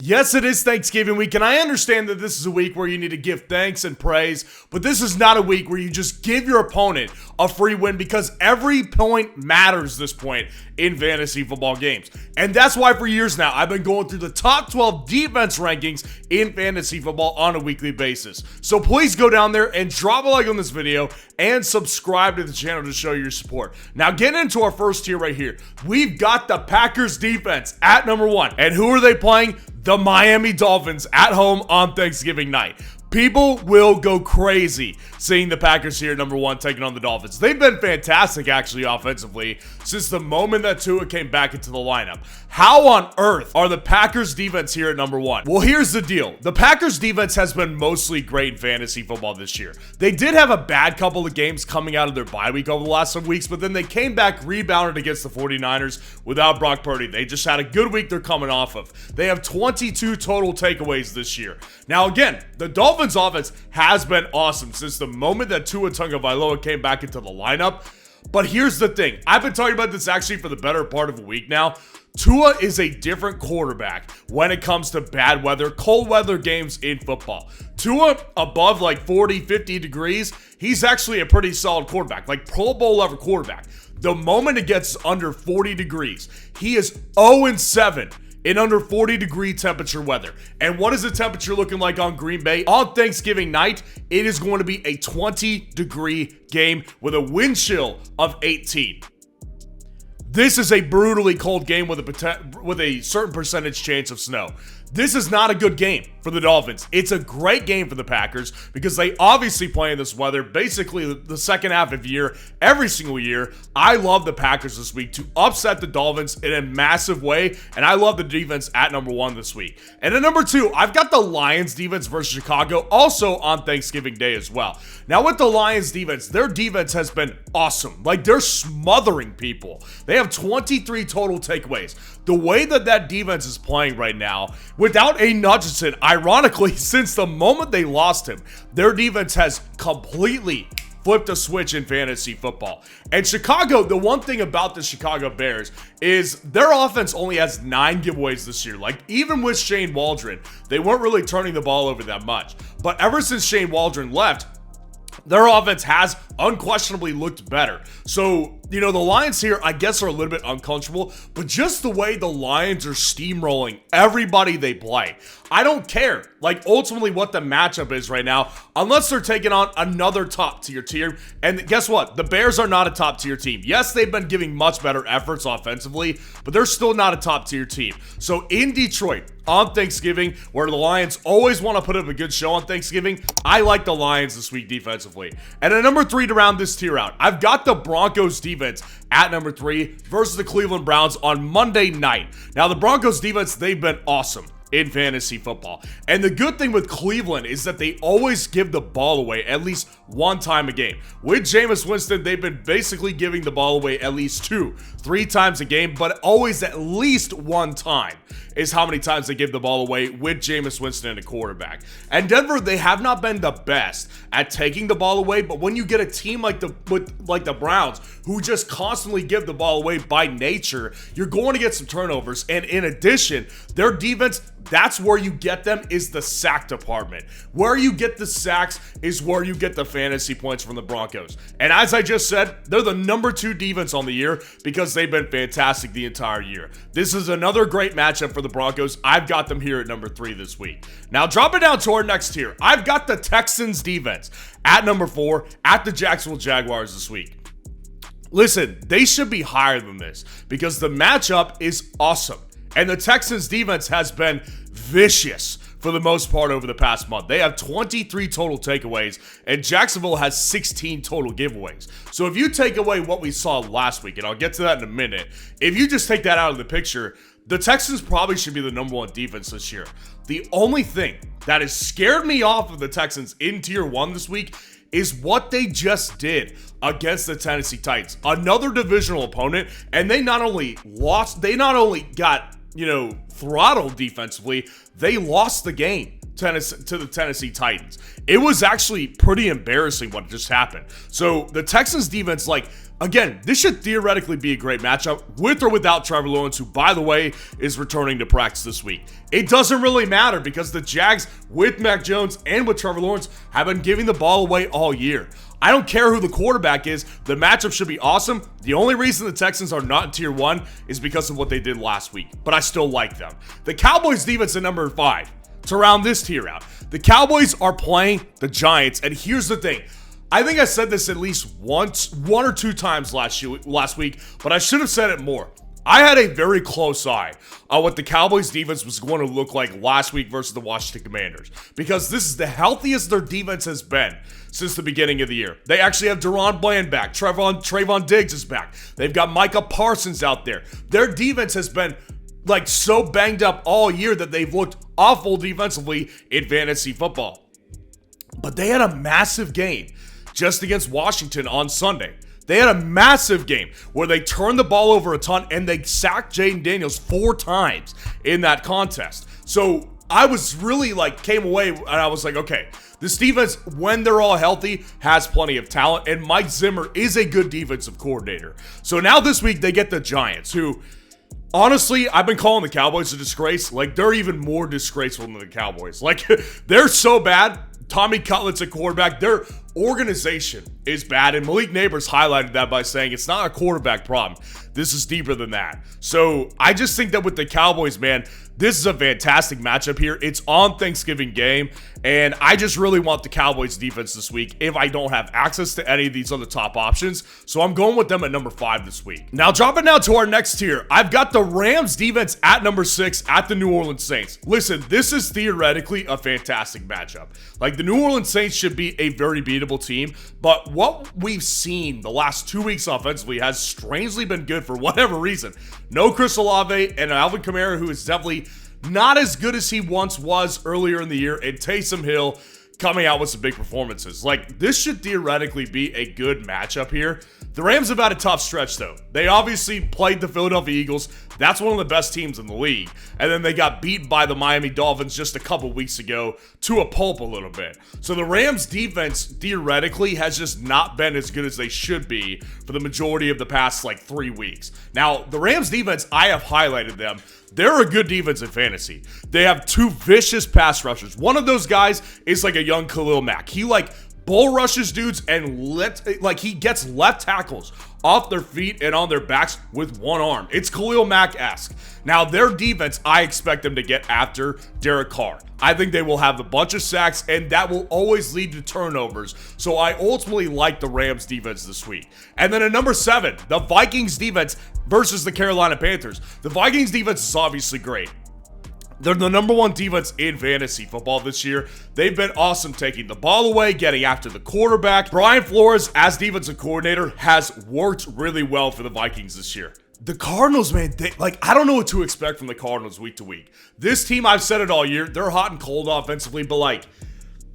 Yes, it is Thanksgiving week, and I understand that this is a week where you need to give thanks and praise, but this is not a week where you just give your opponent a free win because every point matters this point in fantasy football games. And that's why for years now, I've been going through the top 12 defense rankings in fantasy football on a weekly basis. So please go down there and drop a like on this video and subscribe to the channel to show your support. Now, getting into our first tier right here, we've got the Packers defense at number 1. And who are they playing? The Miami Dolphins at home on Thanksgiving night. People will go crazy seeing the Packers here at number 1 taking on the Dolphins. They've been fantastic, actually, offensively since the moment that Tua came back into the lineup. How on earth are the Packers defense here at number 1? Well, here's the deal. The Packers defense has been mostly great in fantasy football this year. They did have a bad couple of games coming out of their bye week over the last some weeks, but then they came back, rebounded against the 49ers without Brock Purdy. They just had a good week they're coming off of. They have 22 total takeaways this year. Now, again, the Dolphins offense has been awesome since the moment that Tua Tagovailoa came back into the lineup. But here's the thing. I've been talking about this actually for the better part of a week now. Tua is a different quarterback when it comes to bad weather, cold weather games in football. Tua above like 40, 50 degrees, he's actually a pretty solid quarterback, like Pro Bowl level quarterback. The moment it gets under 40 degrees, he is 0-7 in under 40 degree temperature weather. And what is the temperature looking like on Green Bay? On Thanksgiving night, it is going to be a 20 degree game with a wind chill of 18. This is a brutally cold game with a certain percentage chance of snow. This is not a good game for the Dolphins. It's a great game for the Packers because they obviously play in this weather basically the second half of the year, every single year. I love the Packers this week to upset the Dolphins in a massive way, and I love the defense at number 1 this week. And at number 2, I've got the Lions defense versus Chicago, also on Thanksgiving Day as well. Now with the Lions defense, their defense has been awesome. Like, they're smothering people. They have 23 total takeaways. The way that defense is playing right now, without Aiden Hutchinson, ironically, since the moment they lost him, their defense has completely flipped a switch in fantasy football. And Chicago, the one thing about the Chicago Bears is their offense only has 9 giveaways this year. Like, even with Shane Waldron, they weren't really turning the ball over that much. But ever since Shane Waldron left, their offense has unquestionably looked better. So, the Lions here, I guess, are a little bit uncomfortable, but just the way the Lions are steamrolling everybody they play, I don't care, ultimately what the matchup is right now, unless they're taking on another top-tier team. And guess what? The Bears are not a top-tier team. Yes, they've been giving much better efforts offensively, but they're still not a top-tier team. So in Detroit, on Thanksgiving, where the Lions always want to put up a good show on Thanksgiving, I like the Lions this week defensively. And at number 3 to round this tier out, I've got the Broncos defense at number 3 versus the Cleveland Browns on Monday night. Now, the Broncos defense, they've been awesome in fantasy football. And the good thing with Cleveland is that they always give the ball away at least one time a game. With Jameis Winston, they've been basically giving the ball away at least 2-3 times a game, but always at least one time is how many times they give the ball away with Jameis Winston and a quarterback. And Denver, they have not been the best at taking the ball away, but when you get a team like the Browns, who just constantly give the ball away by nature, you're going to get some turnovers. And in addition, their defense, that's where you get them, is the sack department. Where you get the sacks is where you get the fantasy points from the Broncos. And as I just said, they're the number 2 defense on the year because they've been fantastic the entire year. This is another great matchup for the Broncos. I've got them here at number 3 this week. Now, dropping down to our next tier, I've got the Texans defense at number 4 at the Jacksonville Jaguars this week. Listen, they should be higher than this because the matchup is awesome. And the Texans defense has been vicious for the most part over the past month. They have 23 total takeaways, and Jacksonville has 16 total giveaways. So if you take away what we saw last week, and I'll get to that in a minute, if you just take that out of the picture, the Texans probably should be the number 1 defense this year. The only thing that has scared me off of the Texans in tier 1 this week is what they just did against the Tennessee Titans, another divisional opponent, and they not only got throttled defensively, they lost the game the Tennessee Titans. It was actually pretty embarrassing what just happened. So the Texans defense, again, this should theoretically be a great matchup with or without Trevor Lawrence, who, by the way, is returning to practice this week. It doesn't really matter because the Jags with Mac Jones and with Trevor Lawrence have been giving the ball away all year. I don't care who the quarterback is. The matchup should be awesome. The only reason the Texans are not in tier 1 is because of what they did last week, but I still like them. The Cowboys defense at number 5 to round this tier out. The Cowboys are playing the Giants, and here's the thing. I think I said this at least one or two times last week, but I should have said it more. I had a very close eye on what the Cowboys defense was going to look like last week versus the Washington Commanders, because this is the healthiest their defense has been since the beginning of the year. They actually have Deron Bland back. Trayvon Diggs is back. They've got Micah Parsons out there. Their defense has been so banged up all year that they've looked awful defensively in fantasy football. But they had a massive game just against Washington on Sunday. They had a massive game where they turned the ball over a ton and they sacked Jaden Daniels 4 times in that contest. So I was really came away and I was like, okay, this defense, when they're all healthy, has plenty of talent, and Mike Zimmer is a good defensive coordinator. So now this week they get the Giants, who, honestly, I've been calling the Cowboys a disgrace. They're even more disgraceful than the Cowboys. They're so bad. Tommy Cutlett's a quarterback. Their organization is bad, and Malik Neighbors highlighted that by saying it's not a quarterback problem. This is deeper than that. So I just think that with the Cowboys, man, this is a fantastic matchup here. It's on Thanksgiving game, and I just really want the Cowboys defense this week if I don't have access to any of these other top options. So I'm going with them at number 5 this week. Now, dropping down to our next tier, I've got the Rams defense at number 6 at the New Orleans Saints. Listen, this is theoretically a fantastic matchup. The New Orleans Saints should be a very beatable team, but what we've seen the last 2 weeks offensively has strangely been good for whatever reason. No Chris Olave and Alvin Kamara, who is definitely not as good as he once was earlier in the year, and Taysom Hill coming out with some big performances. This should theoretically be a good matchup here. The Rams have had a tough stretch, though. They obviously played the Philadelphia Eagles. That's one of the best teams in the league. And then they got beat by the Miami Dolphins just a couple weeks ago to a pulp a little bit. So the Rams defense theoretically has just not been as good as they should be for the majority of the past 3 weeks. Now, the Rams defense, I have highlighted them. They're a good defense in fantasy. They have 2 vicious pass rushers. One of those guys is a young Khalil Mack. He bull rushes dudes and he gets left tackles off their feet and on their backs with one arm. It's Khalil Mack-esque. Now, their defense, I expect them to get after Derek Carr. I think they will have a bunch of sacks, and that will always lead to turnovers. So I ultimately like the Rams defense this week. And then at number 7, the Vikings defense versus the Carolina Panthers. The Vikings defense is obviously great. They're the number 1 defense in fantasy football this year. They've been awesome taking the ball away, getting after the quarterback. Brian Flores, as defensive coordinator, has worked really well for the Vikings this year. The Cardinals, man, I don't know what to expect from the Cardinals week to week. This team, I've said it all year, they're hot and cold offensively, but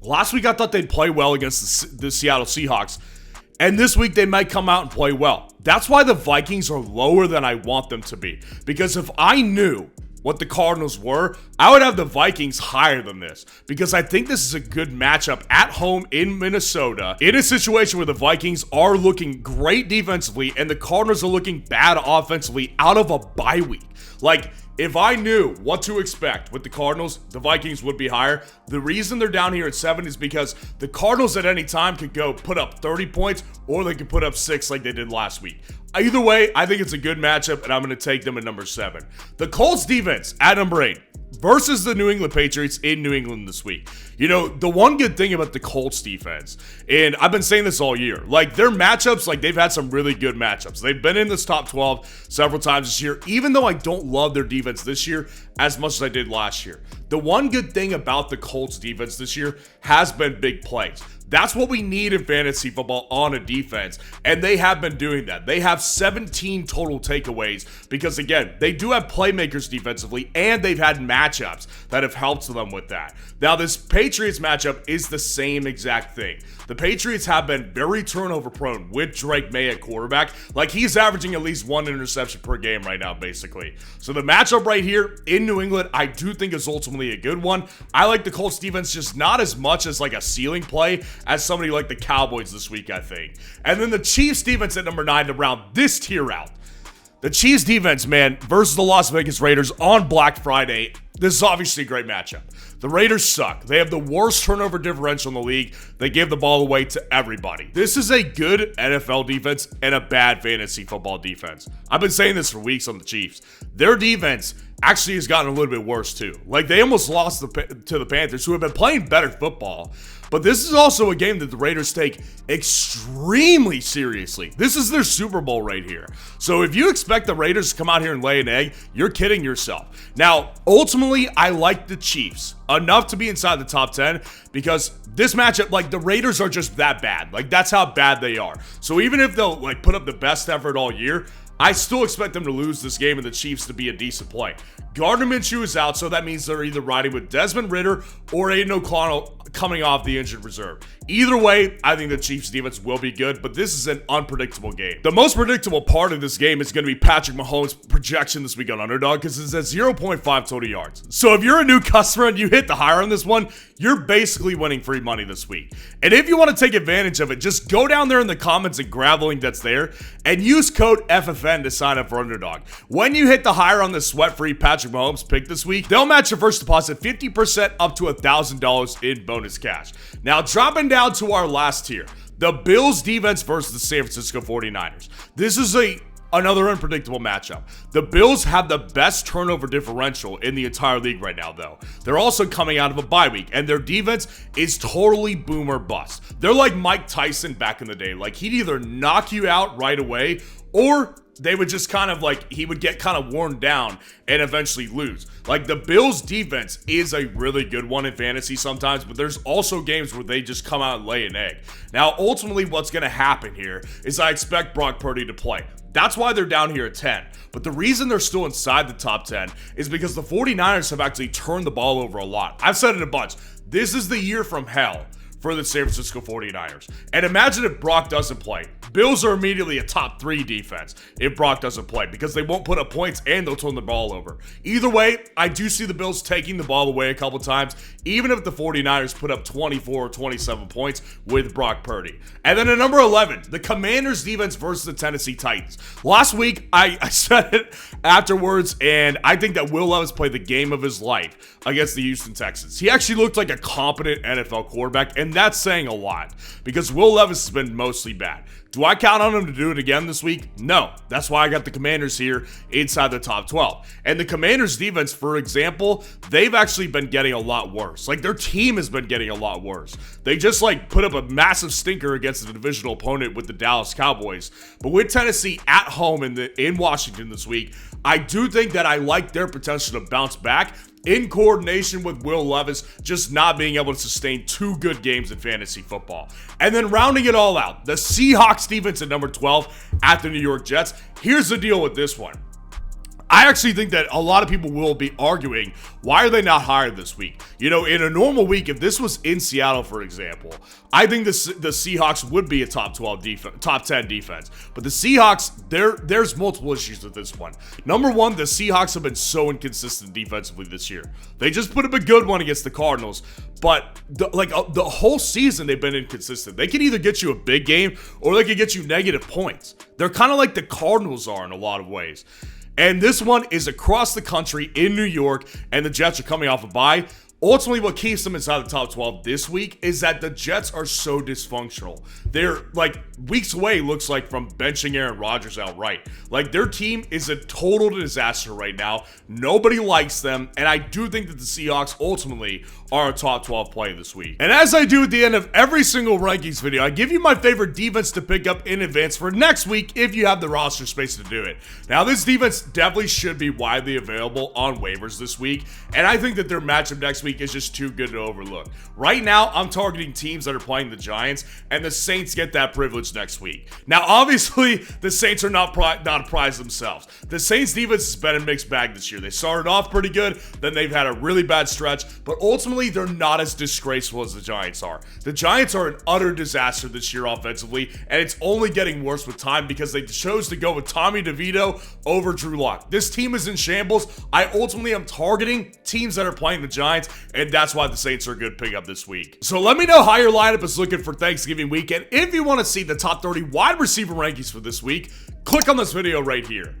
last week I thought they'd play well against the Seattle Seahawks. And this week they might come out and play well. That's why the Vikings are lower than I want them to be. Because if I knew what the Cardinals were, I would have the Vikings higher than this, because I think this is a good matchup at home in Minnesota, in a situation where the Vikings are looking great defensively and the Cardinals are looking bad offensively out of a bye week. If I knew what to expect with the Cardinals, the Vikings would be higher. The reason they're down here at 7 is because the Cardinals at any time could go put up 30 points, or they could put up 6 like they did last week. Either way, I think it's a good matchup, and I'm going to take them at number 7. The Colts defense at number 8 versus the New England Patriots in New England this week. The one good thing about the Colts defense, and I've been saying this all year, their matchups, they've had some really good matchups. They've been in this top 12 several times this year, even though I don't love their defense this year as much as I did last year. The one good thing about the Colts defense this year has been big plays. That's what we need in fantasy football on a defense, and they have been doing that. They have 17 total takeaways because, again, they do have playmakers defensively, and they've had matchups that have helped them with that. Now, this Patriots matchup is the same exact thing. The Patriots have been very turnover prone with Drake May at quarterback. He's averaging at least 1 interception per game right now, basically. So the matchup right here in New England, I do think is ultimately definitely a good one. I like the Colts defense just not as much as like a ceiling play as somebody like the Cowboys this week, I think. And then the Chiefs defense at number 9 to round this tier out. The Chiefs defense, man, versus the Las Vegas Raiders on Black Friday. This is obviously a great matchup. The Raiders suck. They have the worst turnover differential in the league. They give the ball away to everybody. This is a good NFL defense and a bad fantasy football defense. I've been saying this for weeks on the Chiefs. Their defense actually has gotten a little bit worse too. Like, they almost lost to the Panthers, who have been playing better football. But this is also a game that the Raiders take extremely seriously. This is their Super Bowl right here. So if you expect the Raiders to come out here and lay an egg, you're kidding yourself. Now, ultimately, I like the Chiefs enough to be inside the top 10 because this matchup, like, the Raiders are just that bad. Like, that's how bad they are. So even if they'll, like, put up the best effort all year, I still expect them to lose this game and the Chiefs to be a decent play. Gardner Minshew is out, so that means they're either riding with Desmond Ridder or Aiden O'Connell coming off the injured reserve. Either way, I think the Chiefs defense will be good, but this is an unpredictable game. The most predictable part of this game is going to be Patrick Mahomes' projection this week on Underdog because it's at 0.5 total yards. So if you're a new customer and you hit the higher on this one, you're basically winning free money this week. And if you want to take advantage of it, just go down there in the comments and grab the link that's there and use code FFN to sign up for Underdog. When you hit the higher on the sweat-free Patrick Mahomes pick this week, they'll match your first deposit 50% up to $1,000 in bonus cash. Now, dropping down to our last tier, the Bills defense versus the San Francisco 49ers. This is another unpredictable matchup. The Bills have the best turnover differential in the entire league right now, though. They're also coming out of a bye week, and their defense is totally boom or bust. They're like Mike Tyson back in the day. Like, he'd either knock you out right away, or they would just kind of like, he would get kind of worn down and eventually lose. Like, the Bills defense is a really good one in fantasy sometimes, but there's also games where they just come out and lay an egg. Now, ultimately, what's going to happen here is I expect Brock Purdy to play. That's why they're down here at 10. But the reason they're still inside the top 10 is because the 49ers have actually turned the ball over a lot. I've said it a bunch. This is the year from hell for the San Francisco 49ers. And imagine if Brock doesn't play. Bills are immediately a top 3 defense if Brock doesn't play because they won't put up points and they'll turn the ball over. Either way, I do see the Bills taking the ball away a couple times, even if the 49ers put up 24 or 27 points with Brock Purdy. And then at number 11, the Commanders defense versus the Tennessee Titans. Last week, I said it afterwards, and I think that Will Levis played the game of his life against the Houston Texans. He actually looked like a competent NFL quarterback, and that's saying a lot because Will Levis has been mostly bad. Do I count on him to do it again this week? No. That's why I got the Commanders here inside the top 12. And the Commanders defense, for example, they've actually been getting a lot worse. Like, their team has been getting a lot worse. They just like put up a massive stinker against a divisional opponent with the Dallas Cowboys. But with Tennessee at home in Washington this week, I do think that I like their potential to bounce back in coordination with Will Levis just not being able to sustain 2 good games in fantasy football. And then rounding it all out, the Seahawks defense at number 12 at the New York Jets. Here's the deal with this one. I actually think that a lot of people will be arguing, why are they not higher this week? You know, in a normal week, if this was in Seattle, for example, I think the Seahawks would be a top 10 defense. But the Seahawks, there's multiple issues with this one. Number one, the Seahawks have been so inconsistent defensively this year. They just put up a good one against the Cardinals, but the whole season they've been inconsistent. They can either get you a big game or they can get you negative points. They're kind of like the Cardinals are in a lot of ways. And this one is across the country in New York, and the Jets are coming off a bye. Ultimately, what keeps them inside the top 12 this week is that the Jets are so dysfunctional. They're like weeks away, looks like, from benching Aaron Rodgers outright. Like, their team is a total disaster right now. Nobody likes them, and I do think that the Seahawks ultimately are a top 12 play this week. And as I do at the end of every single rankings video, I give you my favorite defense to pick up in advance for next week if you have the roster space to do it. Now, this defense definitely should be widely available on waivers this week, and I think that their matchup next week week is just too good to overlook. Right now, I'm targeting teams that are playing the Giants, and the Saints get that privilege next week. Now, obviously, the Saints are not a prize themselves. The Saints defense has been a mixed bag this year. They started off pretty good, then they've had a really bad stretch, but ultimately, they're not as disgraceful as the Giants are. The Giants are an utter disaster this year offensively, and it's only getting worse with time because they chose to go with Tommy DeVito over Drew Lock. This team is in shambles. I ultimately am targeting teams that are playing the Giants, and that's why the Saints are a good pickup this week. So let me know how your lineup is looking for Thanksgiving weekend. If you want to see the top 30 wide receiver rankings for this week, click on this video right here.